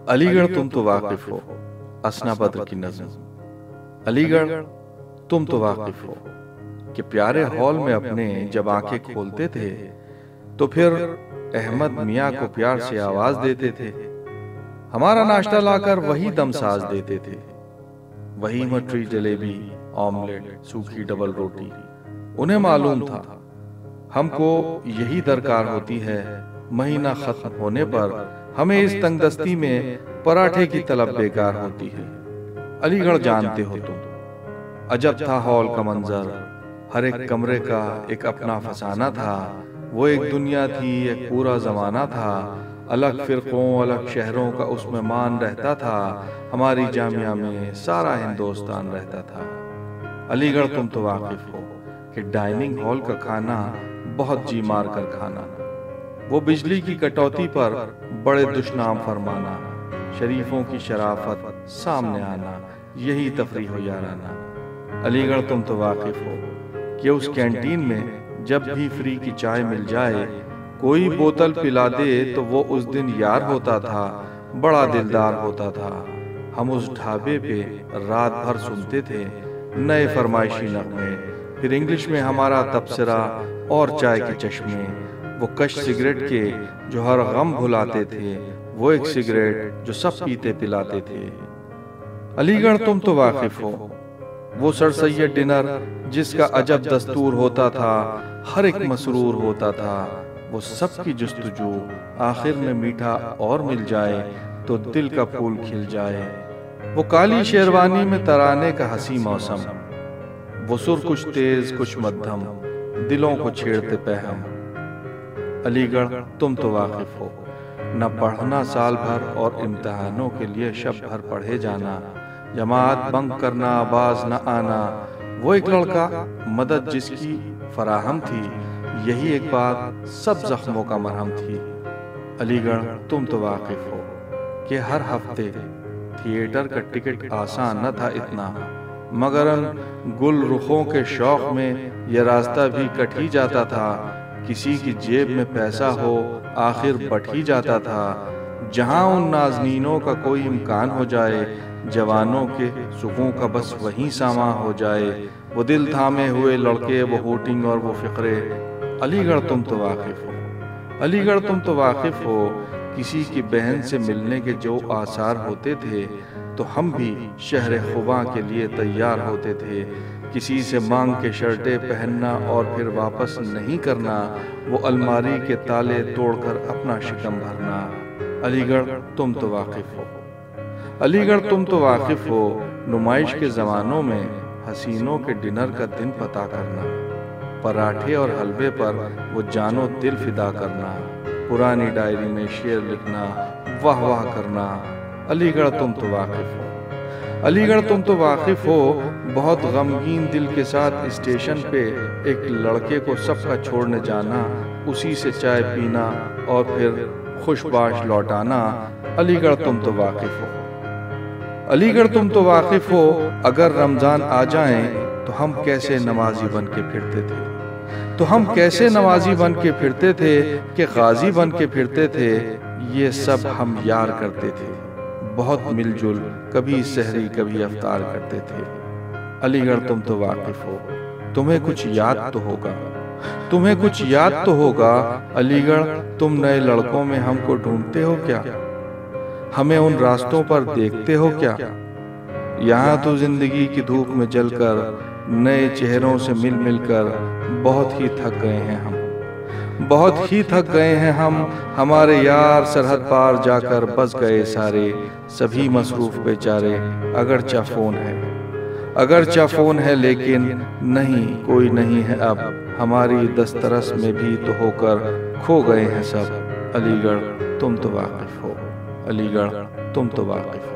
अलीगढ़ तुम तो वाकिफ हो, असना बद्र की नज़्म। अलीगढ़ तुम तो वाकिफ हो कि प्यारे हॉल में अपने जब आंखें खोलते थे तो फिर अहमद मियाँ को प्यार से आवाज देते थे। हमारा नाश्ता लाकर वही दमसाज देते थे, वही मटरी जलेबी, ऑमलेट, सूखी डबल रोटी। उन्हें मालूम था हमको यही दरकार होती है। महीना खत्म होने पर हमें इस तंगदस्ती में पराठे की तलब बेकार होती है। अलीगढ़ जानते हो तुम, अजब था हॉल का मंजर। हर एक कमरे का एक अपना फसाना था। वो एक दुनिया थी, एक पूरा जमाना था। अलग फिरकों, अलग शहरों का उसमें मान रहता था। हमारी जामिया में सारा हिंदुस्तान रहता था। अलीगढ़ तुम तो वाकिफ हो कि डाइनिंग हॉल का खाना बहुत जी मार कर खाना, वो बिजली की कटौती पर बड़े दुश्नाम फरमाना, शरीफों की शराफत सामने आना, यही तफरी हो याराना। अलीगढ़ तुम तो वाकिफ हो कि उस कैंटीन में जब भी फ्री की चाय मिल जाए, कोई बोतल पिला दे तो वो उस दिन यार होता था, बड़ा दिलदार होता था। हम उस ढाबे पे रात भर सुनते थे नए फरमाइशी नगमे, फिर इंग्लिश में हमारा तबसरा और चाय के चश्मे। वो कश सिगरेट के जो हर गम भुलाते थे, वो एक सिगरेट जो सब पीते पिलाते थे। अलीगढ़ तुम तो वाकिफ हो वो सर सैयद डिनर जिसका अजब दस्तूर होता था, हर एक मसरूर होता था। वो सबकी जुस्तजू आखिर में मीठा और मिल जाए तो दिल का फूल खिल जाए। वो काली शेरवानी में तराने का हंसी मौसम, वो सुर कुछ तेज कुछ मध्यम, दिलों को छेड़ते पहम। अलीगढ़ तुम तो वाकिफ हो न पढ़ना साल भर और इम्तिहानों के लिए शब भर पढ़े जाना, जमात बंक करना, आवाज न आना। वो एक लड़का मदद जिसकी फराहम थी, यही एक बात सब जख्मों का मरहम थी। अलीगढ़ तुम तो वाकिफ हो कि हर हफ्ते थिएटर का टिकट आसान न था इतना, मगर गुल रुखों के शौक में यह रास्ता भी कट ही जाता था। किसी की जेब में पैसा हो आखिर बट ही जाता था। जहां उन नाज़नीनों का कोई इम्कान हो जाए, जवानों के सुखों का बस वहीं सामा हो जाए। वो दिल थामे हुए लड़के, वो होटिंग और वो फिक्रे। अलीगढ़ तुम तो वाकिफ हो, अलीगढ़ तुम तो वाकिफ हो किसी की बहन से मिलने के जो आसार होते थे तो हम भी शहर खुबा के लिए तैयार होते थे। किसी से मांग के शर्टें पहनना और फिर वापस नहीं करना, वो अलमारी के ताले तोड़कर अपना शिकम भरना। अलीगढ़ तुम तो वाकिफ हो, अलीगढ़ तुम तो वाकिफ हो नुमाइश के जमानों में हसीनों के डिनर का दिन पता करना, पराठे और हलवे पर वो जानो दिल फिदा करना, पुरानी डायरी में शेर लिखना, वाह वाह करना। अलीगढ़ तुम तो वाकिफ हो, अलीगढ़ तुम तो वाकिफ हो बहुत गमगीन दिल के साथ स्टेशन पे एक लड़के को सबका छोड़ने जाना, उसी से चाय पीना और फिर खुशबाश लौटाना। अलीगढ़ तुम तो वाकिफ हो, अलीगढ़ तुम तो वाकिफ हो अगर रमजान आ जाए तो हम कैसे नमाजी बन के फिरते थे, तो हम कैसे नमाजी बन के फिरते थे कि गाजी बन के फिरते थे। ये सब हम यार करते थे, बहुत मिलजुल कभी सहरी कभी अफ्तार करते थे। अलीगढ़ तुम तो वाकिफ हो, तुम्हें कुछ याद तो होगा, तुम्हें कुछ याद तो होगा। अलीगढ़ तुम नए लड़कों में हमको ढूंढते हो क्या, हमें उन रास्तों पर देखते हो क्या। यहाँ तो जिंदगी की धूप में जलकर नए चेहरों से मिल मिलकर बहुत ही थक गए हैं हम, बहुत ही थक गए हैं हम। हमारे यार सरहद पार जाकर बस गए सारे, सभी मसरूफ बेचारे। अगरचा फोन है, अगरचा फोन है लेकिन नहीं कोई नहीं है अब, हमारी दस्तरस में भी तो होकर खो गए हैं सब। अलीगढ़ तुम तो वाकिफ हो, अलीगढ़ तुम तो वाकिफ हो।